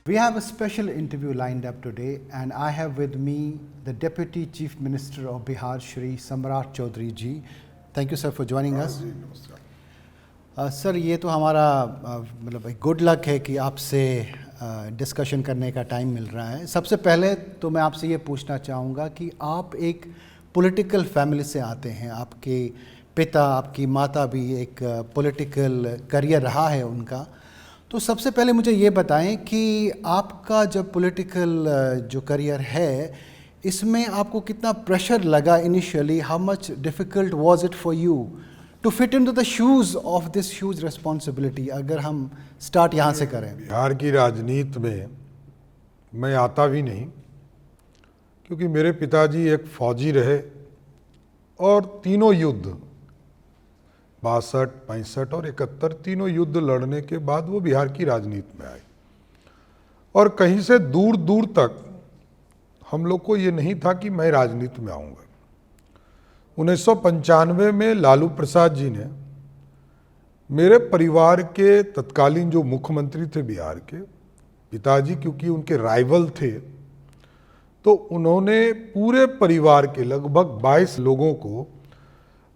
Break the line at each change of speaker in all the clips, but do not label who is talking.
We have a special interview lined up today, and I have with me the Deputy Chief Minister of Bihar, Shri Samrat Chaudhary ji. Thank you, sir, for joining us. Sir, ये तो हमारा मतलब एक good luck है कि आपसे discussion करने का टाइम मिल रहा है. सबसे पहले तो मैं आपसे ये पूछना चाहूँगा कि आप एक पॉलिटिकल फैमिली से आते हैं. आपके पिता, आपकी माता भी एक पॉलिटिकल करियर रहा है उनका. तो सबसे पहले मुझे ये बताएं कि आपका जब पॉलिटिकल जो करियर है, इसमें आपको कितना प्रेशर लगा initially? How much difficult was it for you to fit into the shoes of this huge responsibility? अगर हम स्टार्ट यहाँ से करें.
बिहार की राजनीति में मैं आता भी नहीं, क्योंकि मेरे पिताजी एक फौजी रहे और तीनों युद्ध 62, 65 और 71 तीनों युद्ध लड़ने के बाद वो बिहार की राजनीति में आए. और कहीं से दूर दूर तक हम लोग को ये नहीं था कि मैं राजनीति में आऊँगा. 1995 में लालू प्रसाद जी ने मेरे परिवार के तत्कालीन जो मुख्यमंत्री थे बिहार के, पिताजी क्योंकि उनके राइवल थे, तो उन्होंने पूरे परिवार के लगभग 22 लोगों को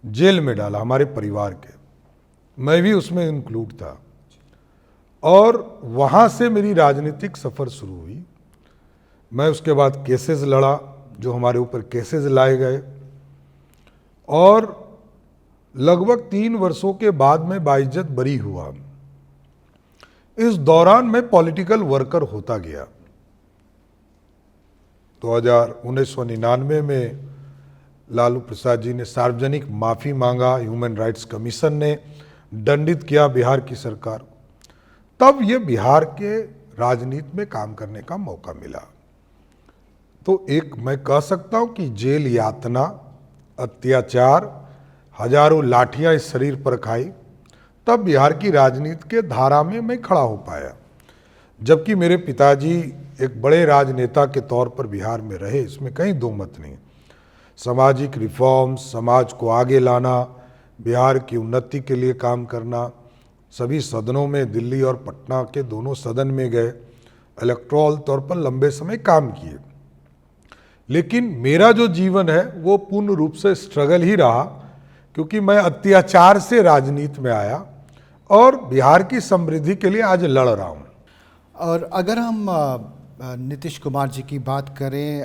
जेल में डाला, हमारे परिवार के. मैं भी उसमें इंक्लूड था. और वहाँ से मेरी राजनीतिक सफ़र शुरू हुई. मैं उसके बाद केसेस लड़ा, जो हमारे ऊपर केसेस लाए गए, और लगभग 3 वर्षों के बाद मैं बाइज्जत बरी हुआ. इस दौरान मैं पॉलिटिकल वर्कर होता गया. 1999 में लालू प्रसाद जी ने सार्वजनिक माफ़ी मांगा, ह्यूमन राइट्स कमीशन ने दंडित किया बिहार की सरकार. तब ये बिहार के राजनीति में काम करने का मौका मिला. तो एक मैं कह सकता हूँ कि जेल यातना, अत्याचार, हजारों लाठियाँ इस शरीर पर खाई, तब बिहार की राजनीति के धारा में मैं खड़ा हो पाया. जबकि मेरे पिताजी एक बड़े राजनेता के तौर पर बिहार में रहे, इसमें कहीं दो मत नहीं. सामाजिक रिफॉर्म्स, समाज को आगे लाना, बिहार की उन्नति के लिए काम करना, सभी सदनों में, दिल्ली और पटना के दोनों सदन में गए, इलेक्टोरल तौर पर लंबे समय काम किए. लेकिन मेरा जो जीवन है वो पूर्ण रूप से स्ट्रगल ही रहा, क्योंकि मैं अत्याचार से राजनीति में आया और बिहार की समृद्धि के लिए आज लड़ रहा हूँ.
और अगर हम नीतीश कुमार जी की बात करें,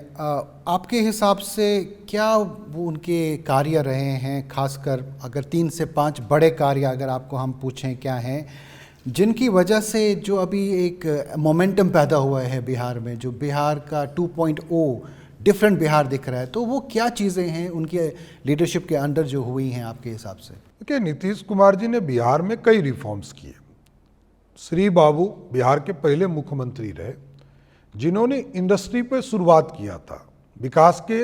आपके हिसाब से क्या वो उनके कार्य रहे हैं, खासकर अगर 3 से 5 बड़े कार्य अगर आपको हम पूछें क्या हैं, जिनकी वजह से जो अभी एक मोमेंटम पैदा हुआ है बिहार में, जो बिहार का 2.0 डिफरेंट बिहार दिख रहा है, तो वो क्या चीज़ें हैं उनके लीडरशिप के अंडर जो हुई हैं आपके हिसाब से?
देखिए, नीतीश कुमार जी ने बिहार में कई रिफॉर्म्स किए. श्री बाबू बिहार के पहले मुख्यमंत्री रहे, जिन्होंने इंडस्ट्री पे शुरुआत किया था, विकास के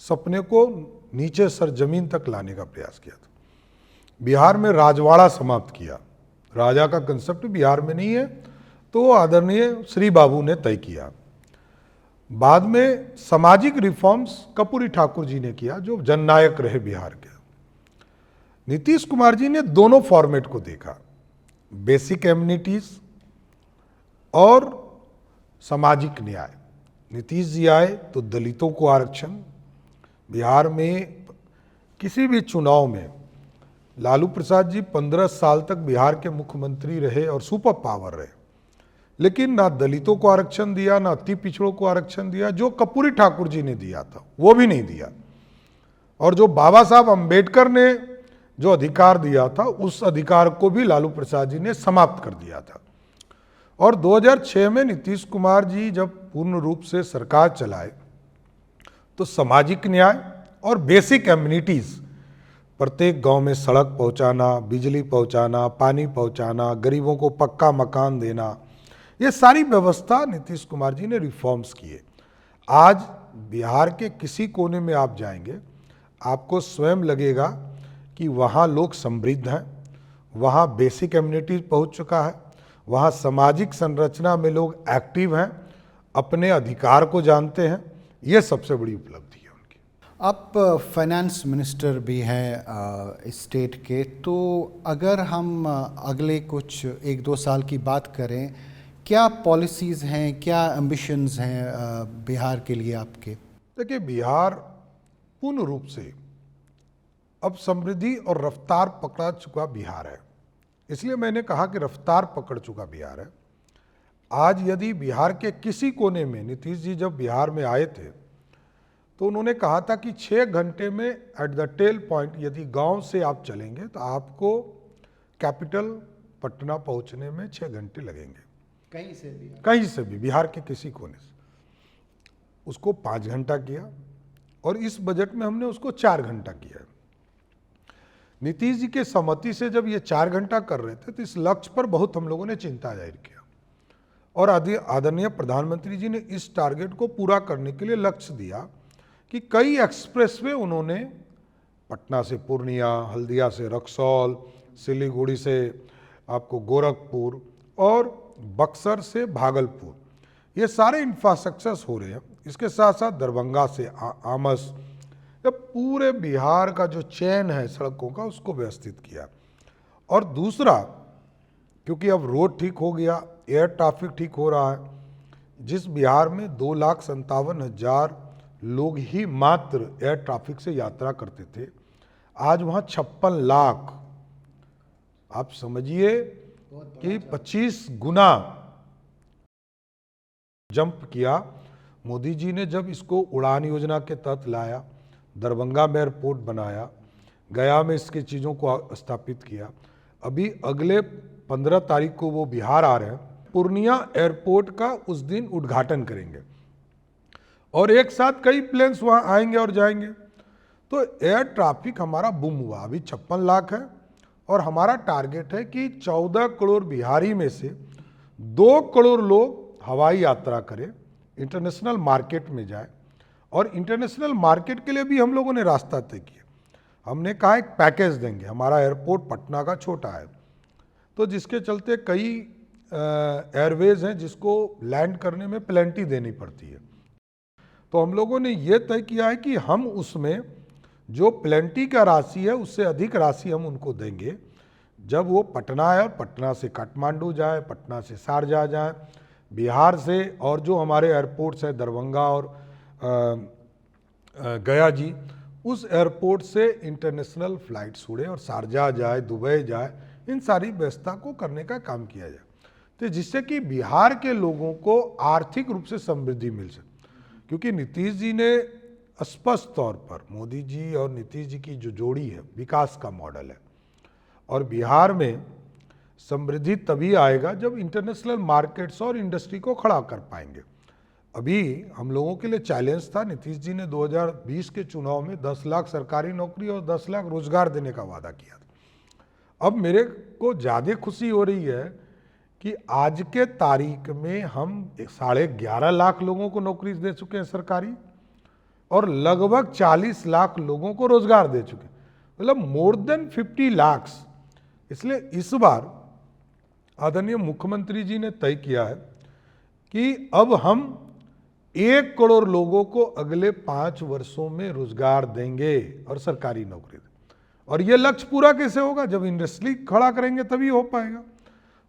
सपने को नीचे सरजमीन तक लाने का प्रयास किया था. बिहार में राजवाड़ा समाप्त किया. राजा का कंसेप्ट बिहार में नहीं है, तो आदरणीय श्री बाबू ने तय किया. बाद में सामाजिक रिफॉर्म्स कर्पूरी ठाकुर जी ने किया, जो जननायक रहे बिहार के. नीतीश कुमार जी ने दोनों फॉर्मेट को देखा, बेसिक एमिनिटीज और सामाजिक न्याय. नीतीश जी आए तो दलितों को आरक्षण. बिहार में किसी भी चुनाव में लालू प्रसाद जी 15 साल तक बिहार के मुख्यमंत्री रहे और सुपर पावर रहे, लेकिन ना दलितों को आरक्षण दिया, ना अति पिछड़ों को आरक्षण दिया. जो कर्पूरी ठाकुर जी ने दिया था वो भी नहीं दिया, और जो बाबा साहब अम्बेडकर ने जो अधिकार दिया था, उस अधिकार को भी लालू प्रसाद जी ने समाप्त कर दिया था. और 2006 में नीतीश कुमार जी जब पूर्ण रूप से सरकार चलाए, तो सामाजिक न्याय और बेसिक एमिनिटीज़, प्रत्येक गांव में सड़क पहुंचाना, बिजली पहुंचाना, पानी पहुंचाना, गरीबों को पक्का मकान देना, ये सारी व्यवस्था नीतीश कुमार जी ने रिफॉर्म्स किए. आज बिहार के किसी कोने में आप जाएंगे, आपको स्वयं लगेगा कि वहाँ लोग समृद्ध हैं, वहाँ बेसिक एमिनिटीज पहुँच चुका है, वहाँ सामाजिक संरचना में लोग एक्टिव हैं, अपने अधिकार को जानते हैं। ये सबसे बड़ी उपलब्धि है उनकी।
आप फाइनेंस मिनिस्टर भी हैं स्टेट के, तो अगर हम अगले कुछ 1-2 साल की बात करें, क्या पॉलिसीज़ हैं, क्या एम्बिशंस हैं बिहार के लिए आपके?
देखिए, बिहार पूर्ण रूप से अब समृद्धि और रफ्तार पकड़ा चुका बिहार है। इसलिए मैंने कहा कि रफ्तार पकड़ चुका बिहार है। आज यदि बिहार के किसी कोने में, नीतीश जी जब बिहार में आए थे तो उन्होंने कहा था कि 6 घंटे में एट द टेल पॉइंट यदि गांव से आप चलेंगे तो आपको कैपिटल पटना पहुंचने में 6 घंटे लगेंगे। कहीं से भी बिहार के किसी कोने से। उसको 5 घंटा किया और इस बजट में हमने उसको 4 घंटा किया। नीतीश जी के सहमति से जब ये 4 घंटा कर रहे थे तो इस लक्ष्य पर बहुत हम लोगों ने चिंता जाहिर किया और आदरणीय प्रधानमंत्री जी ने इस टारगेट को पूरा करने के लिए लक्ष्य दिया कि कई एक्सप्रेसवे उन्होंने पटना से पूर्णिया, हल्दिया से रक्सौल, सिलीगुड़ी से आपको गोरखपुर और बक्सर से भागलपुर, ये सारे इंफ्रास्ट्रक्चर्स हो रहे हैं। इसके साथ साथ दरभंगा से आमस, ये पूरे बिहार का जो चेन है सड़कों का उसको व्यवस्थित किया। और दूसरा, क्योंकि अब रोड ठीक हो गया, एयर ट्रैफिक ठीक हो रहा है, जिस बिहार में 2,57,000 लोग ही मात्र एयर ट्रैफिक से यात्रा करते थे, आज वहाँ 56 लाख, आप समझिए कि 25 गुना जंप किया। मोदी जी ने जब इसको उड़ान योजना के तहत लाया, दरभंगा में एयरपोर्ट बनाया, गया में इसकी चीज़ों को स्थापित किया। अभी अगले 15 तारीख को वो बिहार आ रहे हैं, पूर्णिया एयरपोर्ट का उस दिन उद्घाटन करेंगे और एक साथ कई प्लेन्स वहाँ आएंगे और जाएंगे। तो एयर ट्रैफिक हमारा बूम हुआ। अभी 56 लाख है और हमारा टारगेट है कि 14 करोड़ बिहारी में से 2 करोड़ लोग हवाई यात्रा करें, इंटरनेशनल मार्केट में जाए। और इंटरनेशनल मार्केट के लिए भी हम लोगों ने रास्ता तय किया। हमने कहा एक पैकेज देंगे। हमारा एयरपोर्ट पटना का छोटा है, तो जिसके चलते कई एयरवेज हैं जिसको लैंड करने में प्लेंटी देनी पड़ती है। तो हम लोगों ने ये तय किया है कि हम उसमें जो प्लेंटी का राशि है उससे अधिक राशि हम उनको देंगे जब वो पटना आए और पटना से काठमांडू जाए, पटना से शारजाह जाए, बिहार से और जो हमारे एयरपोर्ट्स हैं दरभंगा और गया जी, उस एयरपोर्ट से इंटरनेशनल फ्लाइट्स उड़े और शारजाह जाए, दुबई जाए, इन सारी व्यवस्था को करने का काम किया जाए, तो जिससे कि बिहार के लोगों को आर्थिक रूप से समृद्धि मिल सके। क्योंकि नीतीश जी ने स्पष्ट तौर पर, मोदी जी और नीतीश जी की जो जोड़ी है विकास का मॉडल है, और बिहार में समृद्धि तभी आएगा जब इंटरनेशनल मार्केट्स और इंडस्ट्री को खड़ा कर पाएंगे। अभी हम लोगों के लिए चैलेंज था, नीतीश जी ने 2020 के चुनाव में 10 लाख सरकारी नौकरी और 10 लाख रोजगार देने का वादा किया था। अब मेरे को ज़्यादा खुशी हो रही है कि आज के तारीख में हम 11.5 लाख लोगों को नौकरी दे चुके हैं सरकारी, और लगभग 40 लाख लोगों को रोजगार दे चुके हैं, मतलब मोर देन 50 लाख। इसलिए इस बार आदरणीय मुख्यमंत्री जी ने तय किया है कि अब हम 1 करोड़ लोगों को अगले 5 वर्षों में रोजगार देंगे और सरकारी नौकरी देंगे। और ये लक्ष्य पूरा कैसे होगा? जब इंडस्ट्री खड़ा करेंगे तभी हो पाएगा।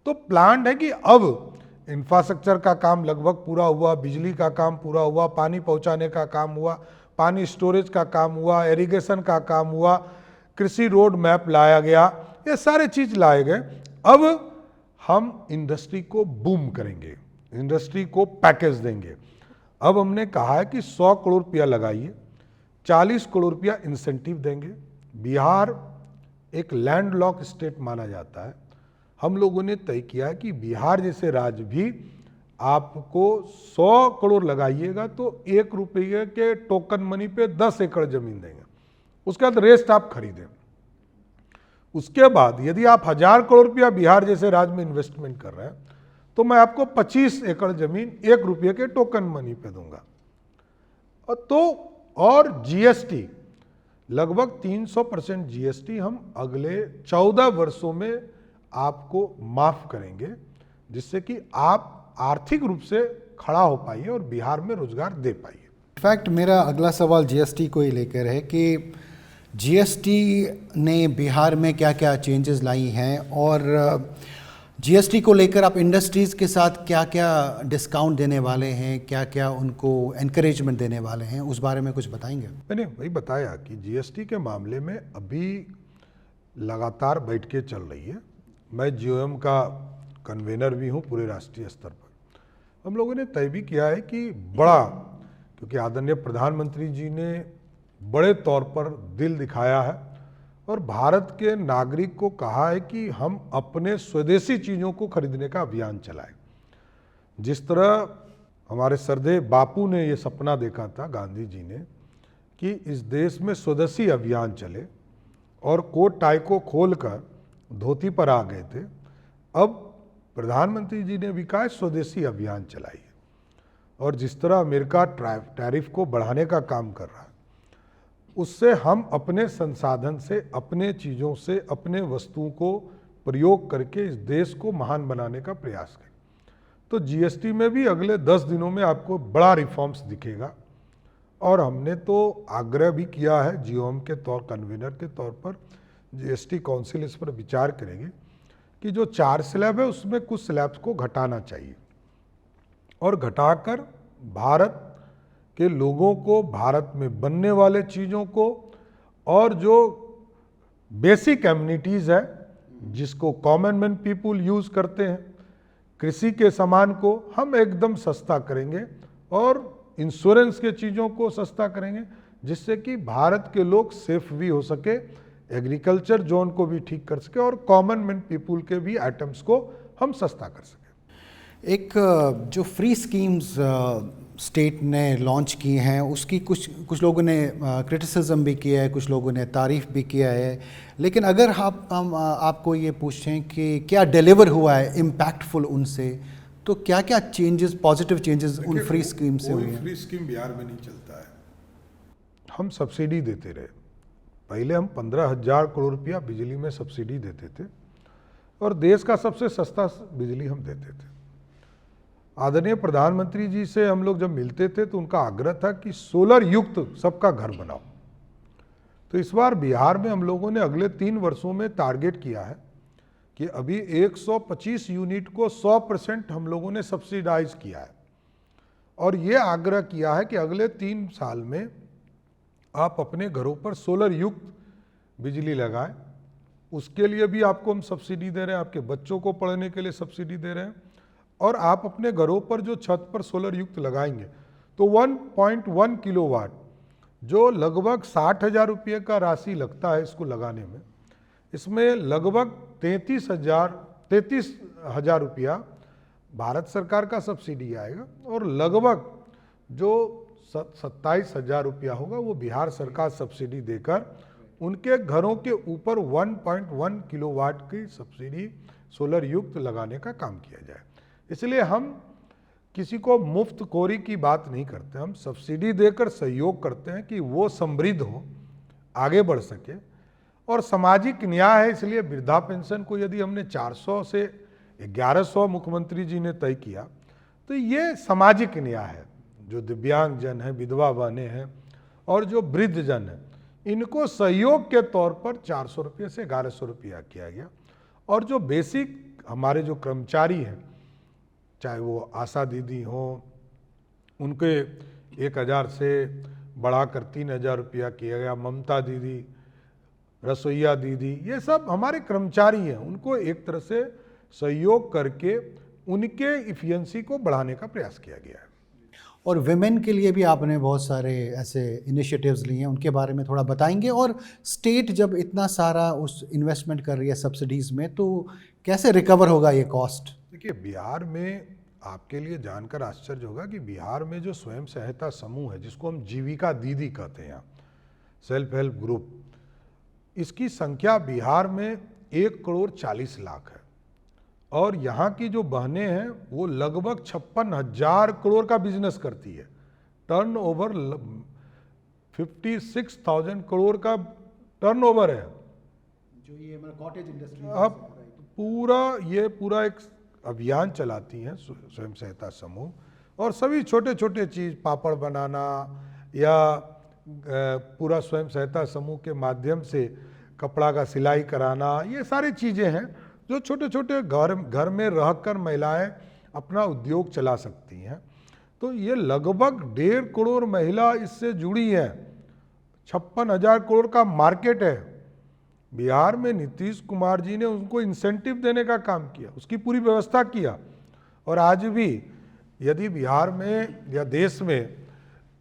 तो प्लान है कि अब इंफ्रास्ट्रक्चर का काम लगभग पूरा हुआ, बिजली का काम पूरा हुआ, पानी पहुंचाने का काम हुआ, पानी स्टोरेज का काम हुआ, इरिगेशन का काम हुआ, कृषि रोड मैप लाया गया, ये सारे चीज लाए गए। अब हम इंडस्ट्री को बूम करेंगे, इंडस्ट्री को पैकेज देंगे। अब हमने कहा है कि 100 करोड़ रुपया लगाइए, 40 करोड़ रुपया इंसेंटिव देंगे। बिहार एक लैंडलॉक स्टेट माना जाता है। हम लोगों ने तय किया है कि बिहार जैसे राज्य भी आपको 100 करोड़ लगाइएगा तो 1 रुपये के टोकन मनी पे 10 एकड़ जमीन देंगे, उसके बाद रेस्ट आप खरीदें। उसके बाद यदि आप 1000 करोड़ रुपया बिहार जैसे राज्य में इन्वेस्टमेंट कर रहे हैं तो मैं आपको 25 एकड़ जमीन 1 रुपये के टोकन मनी पे दूंगा। और जीएसटी लगभग 300% जीएसटी हम अगले 14 वर्षों में आपको माफ करेंगे, जिससे कि आप आर्थिक रूप से खड़ा हो पाइए और बिहार में रोजगार दे पाइए।
इनफैक्ट मेरा अगला सवाल जीएसटी को ही लेकर है कि जीएसटी ने बिहार में क्या क्या चेंजेस लाई हैं और जीएसटी को लेकर आप इंडस्ट्रीज़ के साथ क्या क्या डिस्काउंट देने वाले हैं, क्या क्या उनको एनकरेजमेंट देने वाले हैं, उस बारे में कुछ बताएंगे?
मैंने वही बताया कि जीएसटी के मामले में अभी लगातार बैठकें चल रही है। मैं जीओएम का कन्वेनर भी हूँ पूरे राष्ट्रीय स्तर पर। हम लोगों ने तय भी किया है कि बड़ा, क्योंकि आदरणीय प्रधानमंत्री जी ने बड़े तौर पर दिल दिखाया है और भारत के नागरिक को कहा है कि हम अपने स्वदेशी चीज़ों को खरीदने का अभियान चलाएं। जिस तरह हमारे सरदेव बापू ने ये सपना देखा था, गांधी जी ने, कि इस देश में स्वदेशी अभियान चले और कोट टाई को खोलकर धोती पर आ गए थे, अब प्रधानमंत्री जी ने भी कहा स्वदेशी अभियान चलाइए। और जिस तरह अमेरिका टैरिफ को बढ़ाने का काम कर रहा है, उससे हम अपने संसाधन से, अपने चीज़ों से, अपने वस्तुओं को प्रयोग करके इस देश को महान बनाने का प्रयास करें। तो जीएसटी में भी अगले 10 दिनों में आपको बड़ा रिफॉर्म्स दिखेगा और हमने तो आग्रह भी किया है जीओएम के कन्वीनर के तौर पर, जीएसटी काउंसिल इस पर विचार करेंगे कि जो 4 स्लैब है उसमें कुछ स्लैब्स को घटाना चाहिए और घटाकर भारत के लोगों को, भारत में बनने वाले चीज़ों को और जो बेसिक एमिनिटीज़ है जिसको कॉमन मैन पीपुल यूज़ करते हैं, कृषि के सामान को हम एकदम सस्ता करेंगे और इंश्योरेंस के चीज़ों को सस्ता करेंगे, जिससे कि भारत के लोग सेफ भी हो सके, एग्रीकल्चर जोन को भी ठीक कर सके और कॉमन मैन पीपुल के भी आइटम्स को हम सस्ता कर सकें।
एक जो फ्री स्कीम्स स्टेट ने लॉन्च की हैं उसकी कुछ लोगों ने क्रिटिसिज्म भी किया है, कुछ लोगों ने तारीफ़ भी किया है, लेकिन अगर हम आपको ये पूछें कि क्या डिलीवर हुआ है इम्पैक्टफुल उनसे, तो क्या क्या चेंजेस, पॉजिटिव चेंजेस उन फ्री स्कीम से हुए हैं?
फ्री स्कीम बिहार में नहीं चलता है। हम सब्सिडी देते रहे। पहले हम 15,000 करोड़ रुपया बिजली में सब्सिडी देते थे और देश का सबसे सस्ता बिजली हम देते थे। आदरणीय प्रधानमंत्री जी से हम लोग जब मिलते थे तो उनका आग्रह था कि सोलर युक्त सबका घर बनाओ। तो इस बार बिहार में हम लोगों ने अगले 3 वर्षों में टारगेट किया है कि अभी 125 यूनिट को 100% हम लोगों ने सब्सिडाइज किया है और ये आग्रह किया है कि अगले 3 साल में आप अपने घरों पर सोलर युक्त बिजली लगाएं। उसके लिए भी आपको हम सब्सिडी दे रहे हैं, आपके बच्चों को पढ़ने के लिए सब्सिडी दे रहे हैं और आप अपने घरों पर जो छत पर सोलर युक्त लगाएंगे तो 1.1 किलोवाट, जो लगभग 60,000 रुपये का राशि लगता है इसको लगाने में, इसमें लगभग 33,000 रुपया भारत सरकार का सब्सिडी आएगा और लगभग जो 27,000 रुपया होगा वो बिहार सरकार सब्सिडी देकर उनके घरों के ऊपर 1.1 किलोवाट की सब्सिडी सोलर युक्त लगाने का काम किया जाए। इसलिए हम किसी को मुफ्त खोरी की बात नहीं करते, हम सब्सिडी देकर सहयोग करते हैं कि वो समृद्ध हो, आगे बढ़ सके। और सामाजिक न्याय है, इसलिए वृद्धा पेंशन को यदि हमने 400 से 1100 मुख्यमंत्री जी ने तय किया तो ये सामाजिक न्याय है। जो दिव्यांग जन है, विधवा बहनें हैं और जो वृद्ध जन है, इनको सहयोग के तौर पर 400 रुपये से 1100 रुपया किया गया। और जो बेसिक हमारे जो कर्मचारी हैं, चाहे वो आशा दीदी हों, उनके 1,000 से बढ़ाकर 3,000 रुपया किया गया। ममता दीदी, रसोईया दीदी, ये सब हमारे कर्मचारी हैं, उनको एक तरह से सहयोग करके उनके इफिशिएंसी को बढ़ाने का प्रयास किया गया है।
और विमेन के लिए भी आपने बहुत सारे ऐसे इनिशिएटिव्स लिए हैं, उनके बारे में थोड़ा बताएंगे। और स्टेट जब इतना सारा उस इन्वेस्टमेंट कर रही है सब्सिडीज़ में, तो कैसे रिकवर होगा ये कॉस्ट?
देखिए, बिहार में आपके लिए जानकर आश्चर्य होगा कि बिहार में जो स्वयं सहायता समूह है, जिसको हम जीविका दीदी कहते हैं, सेल्फ हेल्प ग्रुप, इसकी संख्या बिहार में 1,40,00,000 है और यहाँ की जो बहनें हैं वो लगभग 56,000 करोड़ का बिजनेस करती है। टर्नओवर 56,000 करोड़ का टर्नओवर है।
जो ये कॉटेज इंडस्ट्री,
अब पूरा एक अभियान चलाती हैं स्वयं सहायता समूह, और सभी छोटे छोटे चीज़, पापड़ बनाना या पूरा स्वयं सहायता समूह के माध्यम से कपड़ा का सिलाई कराना, ये सारी चीज़ें हैं जो छोटे छोटे घर में रहकर महिलाएं अपना उद्योग चला सकती हैं। तो ये लगभग 1.5 करोड़ महिला इससे जुड़ी है, 56,000 करोड़ का मार्केट है। बिहार में नीतीश कुमार जी ने उनको इंसेंटिव देने का काम किया, उसकी पूरी व्यवस्था किया, और आज भी यदि बिहार में या देश में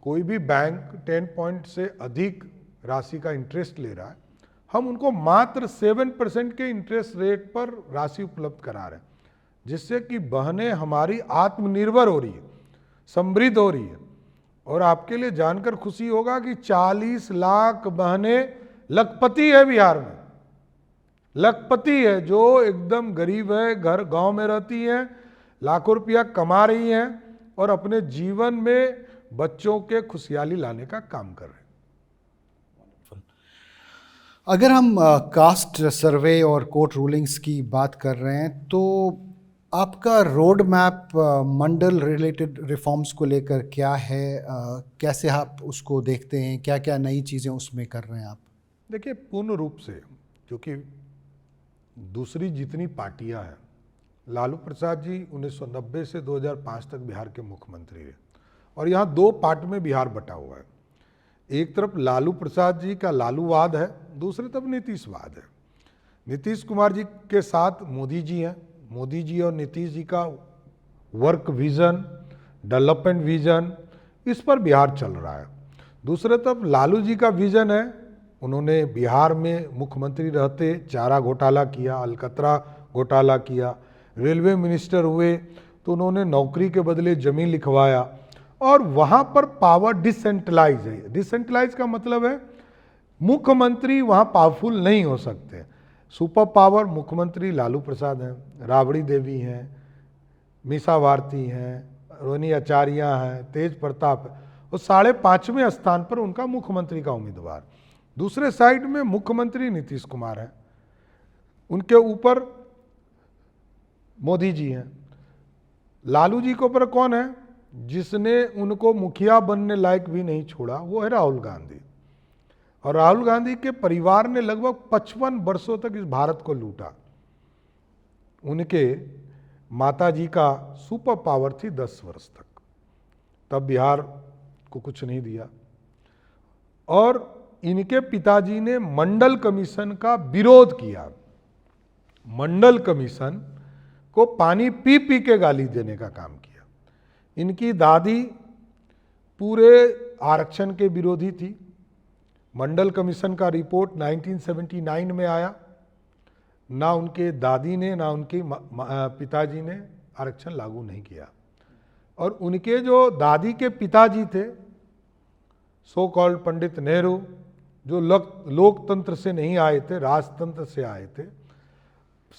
कोई भी बैंक 10 पॉइंट से अधिक राशि का इंटरेस्ट ले रहा है, हम उनको मात्र 7% के इंटरेस्ट रेट पर राशि उपलब्ध करा रहे हैं, जिससे कि बहनें हमारी आत्मनिर्भर हो रही है, समृद्ध हो रही है। और आपके लिए जानकर खुशी होगा कि 40 लाख बहनें लखपति है बिहार में, लखपति है, जो एकदम गरीब है, घर गांव में रहती हैं, लाखों रुपया कमा रही हैं और अपने जीवन में बच्चों के खुशहाली लाने का काम कर रहे हैं।
अगर हम कास्ट सर्वे और कोर्ट रूलिंग्स की बात कर रहे हैं, तो आपका रोड मैप मंडल रिलेटेड रिफॉर्म्स को लेकर क्या है, कैसे आप उसको देखते हैं, क्या क्या नई चीज़ें उसमें कर रहे हैं आप?
देखिए, पूर्ण रूप से, क्योंकि दूसरी जितनी पार्टियां हैं, लालू प्रसाद जी 1990 से 2005 तक बिहार के मुख्यमंत्री रहे, और यहाँ 2 पार्ट में बिहार बटा हुआ है। एक तरफ लालू प्रसाद जी का लालूवाद है, दूसरी तरफ नीतीशवाद है। नीतीश कुमार जी के साथ मोदी जी हैं, मोदी जी और नीतीश जी का वर्क विजन, डेवलपमेंट विजन, इस पर बिहार चल रहा है। दूसरे तरफ लालू जी का विजन है, उन्होंने बिहार में मुख्यमंत्री रहते चारा घोटाला किया, अलकतरा घोटाला किया, रेलवे मिनिस्टर हुए तो उन्होंने नौकरी के बदले जमीन लिखवाया, और वहाँ पर पावर डिसेंट्रलाइज है। डिसेंट्रलाइज का मतलब है मुख्यमंत्री वहाँ पावरफुल नहीं हो सकते। सुपर पावर मुख्यमंत्री लालू प्रसाद हैं, राबड़ी देवी हैं, मीसा भारती हैं, रोनी आचार्य हैं, तेज प्रताप है, और 5.5वें स्थान पर उनका मुख्यमंत्री का उम्मीदवार। दूसरे साइड में मुख्यमंत्री नीतीश कुमार हैं, उनके ऊपर मोदी जी हैं। लालू जी के ऊपर कौन है? जिसने उनको मुखिया बनने लायक भी नहीं छोड़ा, वो है राहुल गांधी। और राहुल गांधी के परिवार ने लगभग 55 वर्षों तक इस भारत को लूटा। उनके माता जी का सुपर पावर थी 10 वर्ष तक, तब बिहार को कुछ नहीं दिया। और इनके पिताजी ने मंडल कमीशन का विरोध किया, मंडल कमीशन को पानी पी पी के गाली देने का काम किया। इनकी दादी पूरे आरक्षण के विरोधी थी। मंडल कमीशन का रिपोर्ट 1979 में आया, ना उनके दादी ने ना उनके पिताजी ने आरक्षण लागू नहीं किया। और उनके जो दादी के पिताजी थे, सो कॉल्ड पंडित नेहरू, जो लोकतंत्र से नहीं आए थे, राजतंत्र से आए थे,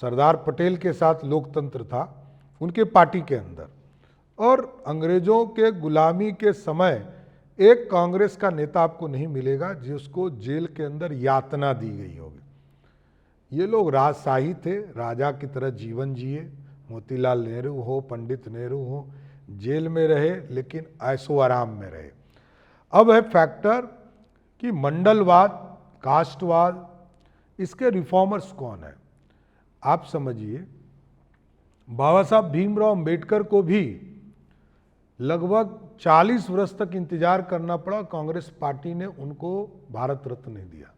सरदार पटेल के साथ लोकतंत्र था उनके पार्टी के अंदर, और अंग्रेजों के गुलामी के समय एक कांग्रेस का नेता आपको नहीं मिलेगा जिसको जेल के अंदर यातना दी गई होगी। ये लोग राजशाही थे, राजा की तरह जीवन जिए। मोतीलाल नेहरू हो, पंडित नेहरू हो, जेल में रहे लेकिन ऐशो आराम में रहे। अब है फैक्टर कि मंडलवाद, कास्टवाद, इसके रिफॉर्मर्स कौन है? आप समझिए, बाबा साहब भीमराव अंबेडकर को भी लगभग 40 वर्ष तक इंतजार करना पड़ा, कांग्रेस पार्टी ने उनको भारत रत्न नहीं दिया,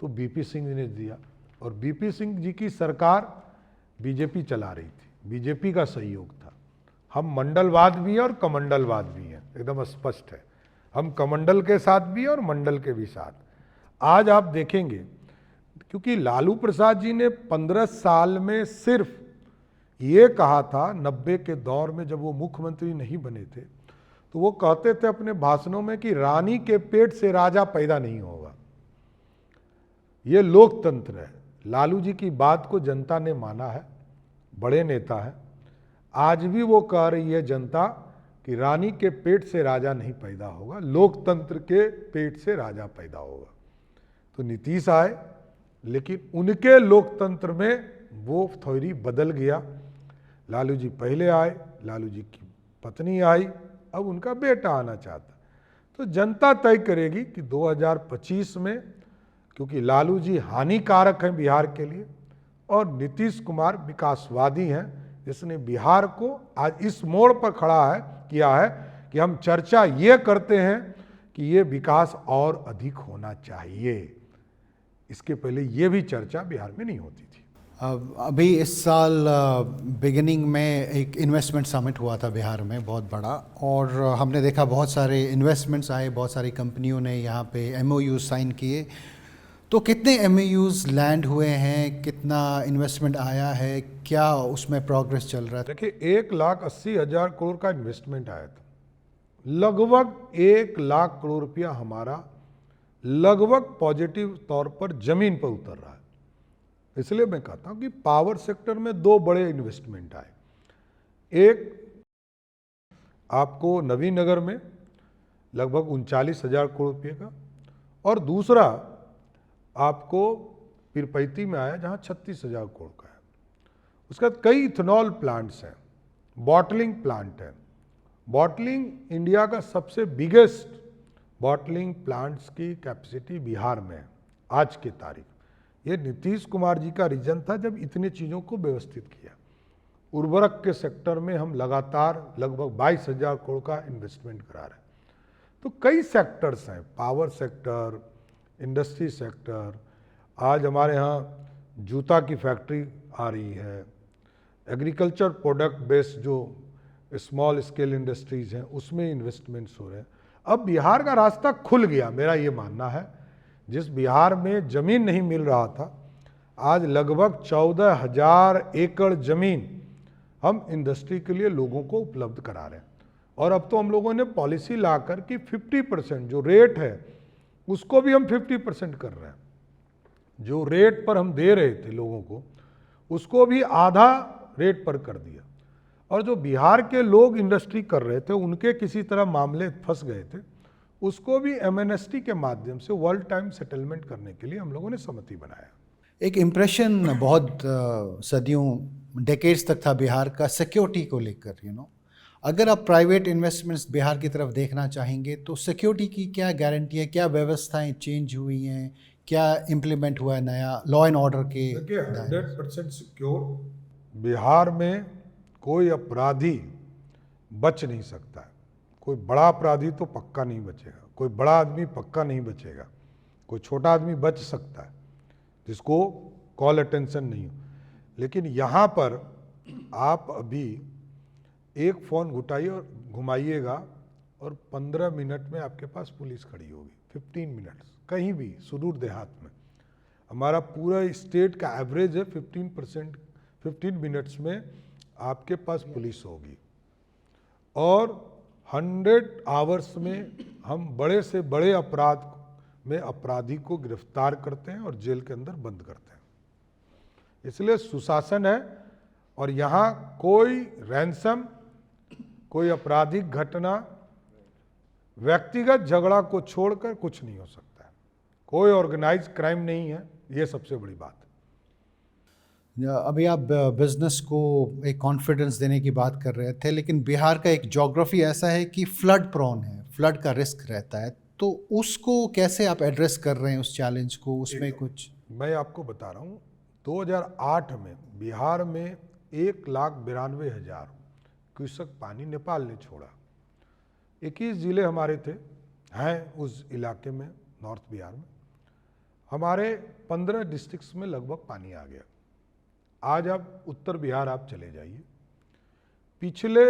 तो बीपी सिंह जी ने दिया। और बीपी सिंह जी की सरकार बीजेपी चला रही थी, बीजेपी का सहयोग था। हम मंडलवाद भी हैं और कमंडलवाद भी हैं, एकदम स्पष्ट है। हम कमंडल के साथ भी हैं और मंडल के भी साथ। आज आप देखेंगे, क्योंकि लालू प्रसाद जी ने 15 साल में सिर्फ ये कहा था, 90 के दौर में जब वो मुख्यमंत्री नहीं बने थे, तो वो कहते थे अपने भाषणों में कि रानी के पेट से राजा पैदा नहीं होगा। ये लोकतंत्र है। लालू जी की बात को जनता ने माना है, बड़े नेता है। आज भी वो कह रही है जनता कि रानी के पेट से राजा नहीं पैदा होगा, लोकतंत्र के पेट से राजा पैदा होगा। तो नीतीश आए, लेकिन उनके लोकतंत्र में वो थ्योरी बदल गया। लालू जी पहले आए, लालू जी की पत्नी आई, अब उनका बेटा आना चाहता। तो जनता तय करेगी कि 2025 में, क्योंकि लालू जी हानिकारक हैं बिहार के लिए और नीतीश कुमार विकासवादी हैं, जिसने बिहार को आज इस मोड़ पर खड़ा है किया है कि हम चर्चा ये करते हैं कि ये विकास और अधिक होना चाहिए। इसके पहले ये भी चर्चा बिहार में नहीं होती थी।
अभी इस साल बिगिनिंग में एक इन्वेस्टमेंट समिट हुआ था बिहार में बहुत बड़ा, और हमने देखा बहुत सारे इन्वेस्टमेंट्स आए, बहुत सारी कंपनियों ने यहाँ पे MOU साइन किए। तो कितने MOUs लैंड हुए हैं, कितना इन्वेस्टमेंट आया है, क्या उसमें प्रोग्रेस चल रहा है?
देखिए 1,80,000 करोड़ का इन्वेस्टमेंट आया था, लगभग 1 लाख करोड़ रुपया हमारा लगभग पॉजिटिव तौर पर जमीन पर उतर रहा है। इसलिए मैं कहता हूं कि पावर सेक्टर में 2 बड़े इन्वेस्टमेंट आए। एक आपको नवीनगर में लगभग 39,000 करोड़ रुपये का, और दूसरा आपको पीरपैती में आया जहां 36,000 करोड़ का है। उसके बाद कई इथेनॉल प्लांट्स हैं, बॉटलिंग प्लांट है। बॉटलिंग इंडिया का सबसे बिगेस्ट बॉटलिंग प्लांट्स की कैपेसिटी बिहार में है आज की तारीख। ये नीतीश कुमार जी का रीजन था जब इतनी चीज़ों को व्यवस्थित किया। उर्वरक के सेक्टर में हम लगातार लगभग 22,000 करोड़ का इन्वेस्टमेंट करा रहे हैं। तो कई सेक्टर्स हैं, पावर सेक्टर, इंडस्ट्री सेक्टर, आज हमारे यहाँ जूता की फैक्ट्री आ रही है, एग्रीकल्चर प्रोडक्ट बेस्ड जो स्मॉल स्केल इंडस्ट्रीज हैं उसमें इन्वेस्टमेंट्स हो रहे हैं। अब बिहार का रास्ता खुल गया, मेरा ये मानना है। जिस बिहार में जमीन नहीं मिल रहा था, आज लगभग 14,000 एकड़ जमीन हम इंडस्ट्री के लिए लोगों को उपलब्ध करा रहे हैं। और अब तो हम लोगों ने पॉलिसी लाकर कि 50% जो रेट है उसको भी हम 50% कर रहे हैं। जो रेट पर हम दे रहे थे लोगों को उसको भी आधा रेट पर कर दिया। और जो बिहार के लोग इंडस्ट्री कर रहे थे उनके किसी तरह मामले फंस गए थे, उसको भी MNST के माध्यम से वर्ल्ड टाइम सेटलमेंट करने के लिए हम लोगों ने सहमति बनाया।
एक इम्प्रेशन बहुत सदियों डेकेड्स तक था बिहार का सिक्योरिटी को लेकर। अगर आप प्राइवेट इन्वेस्टमेंट्स बिहार की तरफ देखना चाहेंगे तो सिक्योरिटी की क्या गारंटी है, क्या व्यवस्थाएं चेंज हुई हैं, क्या इम्प्लीमेंट हुआ है नया लॉ एंड ऑर्डर के?
देखिए 100% सिक्योर बिहार में कोई अपराधी बच नहीं सकता है। कोई बड़ा अपराधी तो पक्का नहीं बचेगा, कोई बड़ा आदमी पक्का नहीं बचेगा, कोई छोटा आदमी बच सकता है जिसको कॉल अटेंशन नहीं हो। लेकिन यहाँ पर आप अभी एक फ़ोन घुमाइएगा और 15 मिनट में आपके पास पुलिस खड़ी होगी। 15 मिनट्स कहीं भी सुदूर देहात में। हमारा पूरा स्टेट का एवरेज है 15 मिनट्स में आपके पास पुलिस होगी, और 100 आवर्स में हम बड़े से बड़े अपराध में अपराधी को गिरफ्तार करते हैं और जेल के अंदर बंद करते हैं। इसलिए सुशासन है, और यहाँ कोई रैंसम, कोई आपराधिक घटना, व्यक्तिगत झगड़ा को छोड़कर कुछ नहीं हो सकता है। कोई ऑर्गेनाइज क्राइम नहीं है, ये सबसे बड़ी बात है।
अभी आप बिजनेस को एक कॉन्फिडेंस देने की बात कर रहे थे, लेकिन बिहार का एक ज्योग्राफी ऐसा है कि फ्लड प्रोन है, फ्लड का रिस्क रहता है, तो उसको कैसे आप एड्रेस कर रहे हैं, उस चैलेंज को? उसमें कुछ
मैं आपको बता रहा हूँ, 2008 में बिहार में 1,92,000 क्यूसेक पानी नेपाल ने छोड़ा। 21 जिले हमारे थे हैं उस इलाके में, नॉर्थ बिहार में। हमारे 15 डिस्ट्रिक्ट्स में लगभग पानी आ गया। आज आप उत्तर बिहार आप चले जाइए, पिछले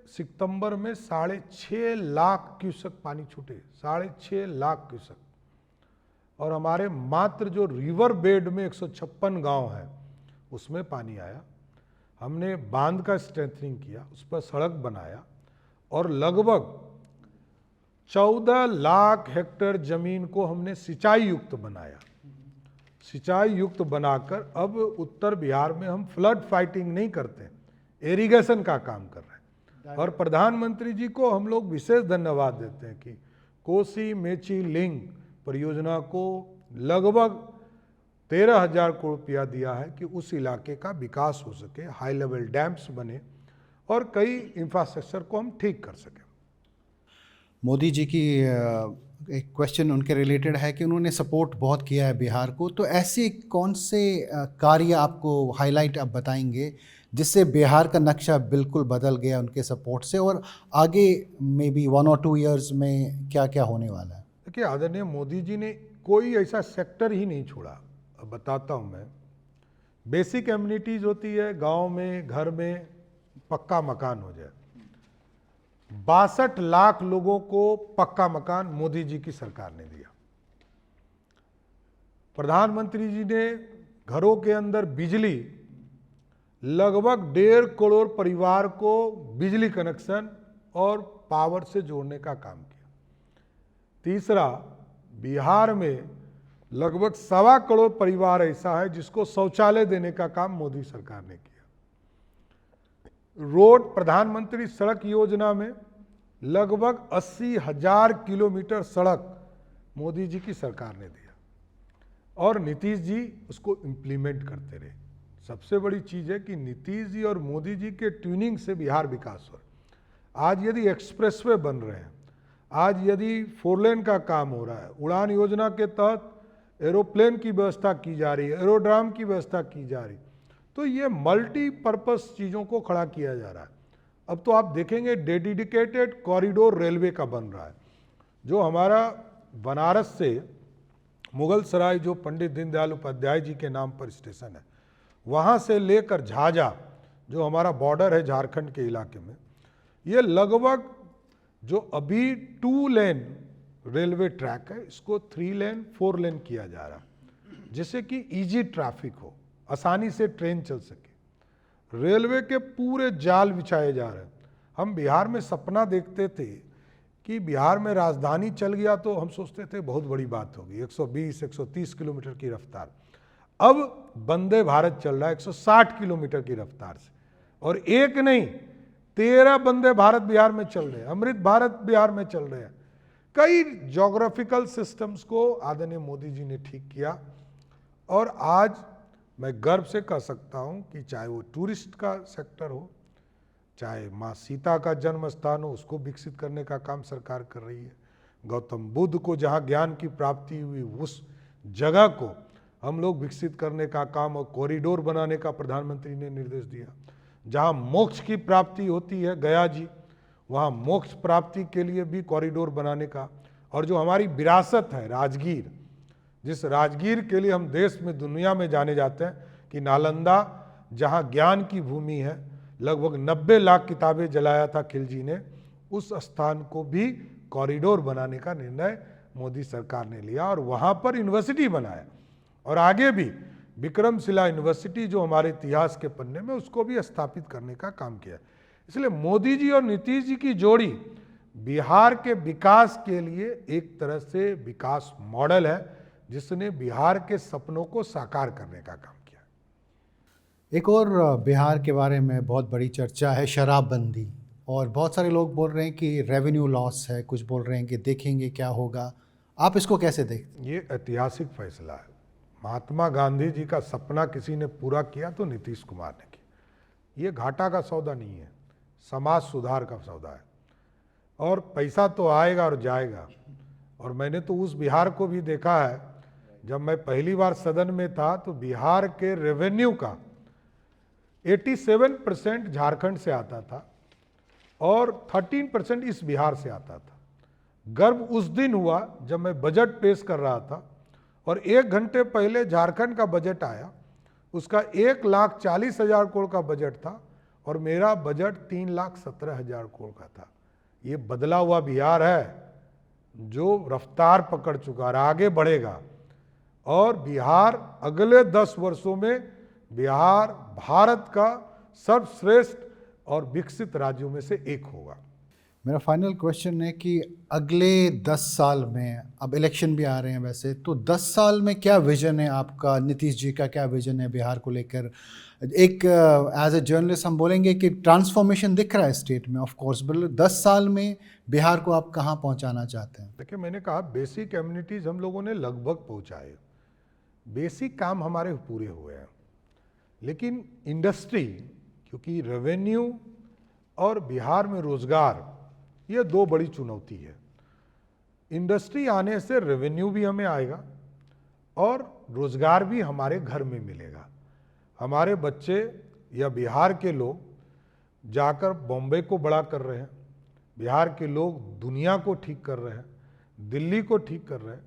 सितंबर में 6.5 लाख क्यूसेक पानी छूटे, 6.5 लाख क्यूसेक। और हमारे मात्र जो रिवर बेड में 156 गांव हैं उसमें पानी आया। हमने बांध का स्ट्रेंथनिंग किया, उस पर सड़क बनाया, और लगभग 14 लाख हेक्टेयर जमीन को हमने सिंचाई युक्त बनाया। सिंचाई युक्त बनाकर अब उत्तर बिहार में हम फ्लड फाइटिंग नहीं करते, इरिगेशन का काम कर रहे हैं। और प्रधानमंत्री जी को हम लोग विशेष धन्यवाद देते हैं कि कोसी मेची लिंक परियोजना को लगभग 13,000 करोड़ रुपया दिया है कि उस इलाके का विकास हो सके, हाई लेवल डैम्स बने और कई इंफ्रास्ट्रक्चर को हम ठीक कर सकें।
मोदी जी की एक क्वेश्चन उनके रिलेटेड है कि उन्होंने सपोर्ट बहुत किया है बिहार को, तो ऐसे कौन से कार्य आपको हाईलाइट आप बताएंगे जिससे बिहार का नक्शा बिल्कुल बदल गया उनके सपोर्ट से, और आगे मे बी 1 और 2 ईयर्स में क्या क्या होने वाला है?
देखिए, आदरणीय मोदी जी ने कोई ऐसा सेक्टर ही नहीं छोड़ा। अब बताता हूँ मैं। बेसिक एम्यूनिटीज होती है, गांव में घर में पक्का मकान हो जाए। 62 लाख लोगों को पक्का मकान मोदी जी की सरकार ने दिया। प्रधानमंत्री जी ने घरों के अंदर बिजली, लगभग 1.5 करोड़ परिवार को बिजली कनेक्शन और पावर से जोड़ने का काम किया। तीसरा, बिहार में लगभग 1.25 करोड़ परिवार ऐसा है जिसको शौचालय देने का काम मोदी सरकार ने किया। रोड, प्रधानमंत्री सड़क योजना में लगभग 80,000 किलोमीटर सड़क मोदी जी की सरकार ने दिया और नीतीश जी उसको इम्प्लीमेंट करते रहे। सबसे बड़ी चीज़ है कि नीतीश जी और मोदी जी के ट्यूनिंग से बिहार विकास हो रहा है। आज यदि एक्सप्रेसवे बन रहे हैं, आज यदि 4 लेन का काम हो रहा है, उड़ान योजना के तहत एरोप्लेन की व्यवस्था की जा रही है, एरोड्राम की व्यवस्था की जा रही है, तो ये मल्टीपर्पस चीज़ों को खड़ा किया जा रहा है। अब तो आप देखेंगे डेडिकेटेड कॉरिडोर रेलवे का बन रहा है, जो हमारा बनारस से मुगल सराय, जो पंडित दीनदयाल उपाध्याय जी के नाम पर स्टेशन है, वहाँ से लेकर झाझा, जो हमारा बॉर्डर है झारखंड के इलाके में, ये लगभग जो अभी 2 लेन रेलवे ट्रैक है, इसको 3 लेन 4 लेन किया जा रहा है, जिससे कि इजी ट्रैफिक हो, आसानी से ट्रेन चल सके। रेलवे के पूरे जाल बिछाए जा रहे हैं। हम बिहार में सपना देखते थे कि बिहार में राजधानी चल गया तो हम सोचते थे बहुत बड़ी बात होगी, 120-130 किलोमीटर की रफ्तार। अब वंदे भारत चल रहा है 160 किलोमीटर की रफ्तार से, और एक नहीं 13 वंदे भारत बिहार में चल रहे हैं, अमृत भारत बिहार में चल रहे हैं। कई ज्योग्राफिकल सिस्टम्स को आदरणीय मोदी जी ने ठीक किया और आज मैं गर्व से कह सकता हूं कि चाहे वो टूरिस्ट का सेक्टर हो, चाहे माँ सीता का जन्म स्थान हो, उसको विकसित करने का काम सरकार कर रही है। गौतम बुद्ध को जहाँ ज्ञान की प्राप्ति हुई, उस जगह को हम लोग विकसित करने का काम और कॉरिडोर बनाने का प्रधानमंत्री ने निर्देश दिया। जहाँ मोक्ष की प्राप्ति होती है, गया जी, वहाँ मोक्ष प्राप्ति के लिए भी कॉरिडोर बनाने का, और जो हमारी विरासत है राजगीर, जिस राजगीर के लिए हम देश में दुनिया में जाने जाते हैं कि नालंदा जहाँ ज्ञान की भूमि है, लगभग 90 लाख किताबें जलाया था खिलजी ने, उस स्थान को भी कॉरिडोर बनाने का निर्णय मोदी सरकार ने लिया और वहाँ पर यूनिवर्सिटी बनाया, और आगे भी विक्रमशिला यूनिवर्सिटी जो हमारे इतिहास के पन्ने में, उसको भी स्थापित करने का काम किया। इसलिए मोदी जी और नीतीश जी की जोड़ी बिहार के विकास के लिए एक तरह से विकास मॉडल है, जिसने बिहार के सपनों को साकार करने का काम किया।
एक और बिहार के बारे में बहुत बड़ी चर्चा है, शराबबंदी, और बहुत सारे लोग बोल रहे हैं कि रेवेन्यू लॉस है, कुछ बोल रहे हैं कि देखेंगे क्या होगा। आप इसको कैसे देखते हैं?
ये ऐतिहासिक फैसला है। महात्मा गांधी जी का सपना किसी ने पूरा किया तो नीतीश कुमार ने किया। ये घाटा का सौदा नहीं है, समाज सुधार का सौदा है, और पैसा तो आएगा और जाएगा। और मैंने तो उस बिहार को भी देखा है, जब मैं पहली बार सदन में था तो बिहार के रेवेन्यू का 87% झारखंड से आता था और 13% इस बिहार से आता था। गर्व उस दिन हुआ जब मैं बजट पेश कर रहा था और 1 घंटे पहले झारखंड का बजट आया, उसका 1,40,000 करोड़ का बजट था और मेरा बजट 3,17,000 करोड़ का था। ये बदला हुआ बिहार है जो रफ्तार पकड़ चुका और आगे बढ़ेगा, और बिहार अगले 10 वर्षों में बिहार भारत का सर्वश्रेष्ठ और विकसित राज्यों में से एक होगा।
मेरा फाइनल क्वेश्चन है कि अगले 10 साल में, अब इलेक्शन भी आ रहे हैं वैसे, तो 10 साल में क्या विजन है आपका, नीतीश जी का क्या विजन है बिहार को लेकर? एक एज ए जर्नलिस्ट हम बोलेंगे कि ट्रांसफॉर्मेशन दिख रहा है स्टेट में, ऑफ कोर्स, बट 10 साल में बिहार को आप कहाँ पहुँचाना चाहते हैं?
देखिए, मैंने कहा बेसिक एम्यूनिटीज़ हम लोगों ने लगभग पहुँचाए। बेसिक काम हमारे पूरे हुए हैं, लेकिन इंडस्ट्री, क्योंकि रेवेन्यू और बिहार में रोजगार, ये दो बड़ी चुनौती है। इंडस्ट्री आने से रेवेन्यू भी हमें आएगा और रोजगार भी हमारे घर में मिलेगा। हमारे बच्चे या बिहार के लोग जाकर बॉम्बे को बड़ा कर रहे हैं, बिहार के लोग दुनिया को ठीक कर रहे हैं, दिल्ली को ठीक कर रहे हैं।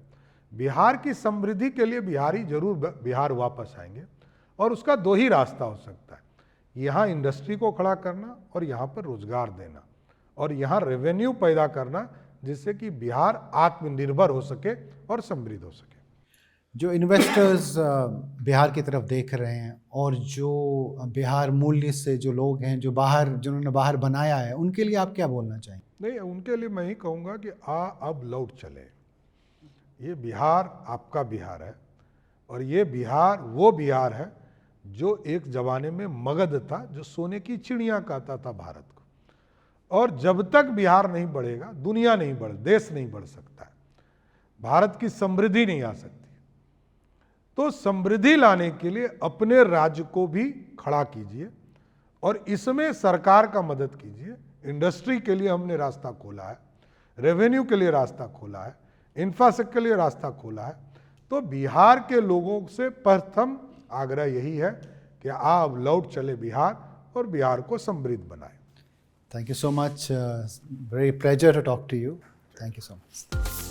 बिहार की समृद्धि के लिए बिहारी जरूर बिहार वापस आएंगे और उसका दो ही रास्ता हो सकता है, यहाँ इंडस्ट्री को खड़ा करना और यहाँ पर रोजगार देना और यहाँ रेवेन्यू पैदा करना, जिससे कि बिहार आत्मनिर्भर हो सके और समृद्ध हो सके।
जो इन्वेस्टर्स बिहार की तरफ देख रहे हैं और जो बिहार मूल्य से जो लोग हैं, जो जिन्होंने बाहर बनाया है, उनके लिए आप क्या बोलना चाहेंगे?
नहीं, उनके लिए मैं ही कहूँगा कि अब लौट चले। ये बिहार आपका बिहार है और ये बिहार वो बिहार है जो एक जमाने में मगध था, जो सोने की चिड़िया कहता था भारत को। और जब तक बिहार नहीं बढ़ेगा, दुनिया नहीं बढ़, देश नहीं बढ़ सकता है, भारत की समृद्धि नहीं आ सकती। तो समृद्धि लाने के लिए अपने राज्य को भी खड़ा कीजिए और इसमें सरकार का मदद कीजिए। इंडस्ट्री के लिए हमने रास्ता खोला है, रेवेन्यू के लिए रास्ता खोला है, इंफ्रास्ट्रक्चर के लिए रास्ता खोला है। तो बिहार के लोगों से प्रथम आग्रह यही है कि आप लौट चले बिहार और बिहार को समृद्ध बनाएं।
Thank you so much. Very pleasure to talk to you. Thank you so much.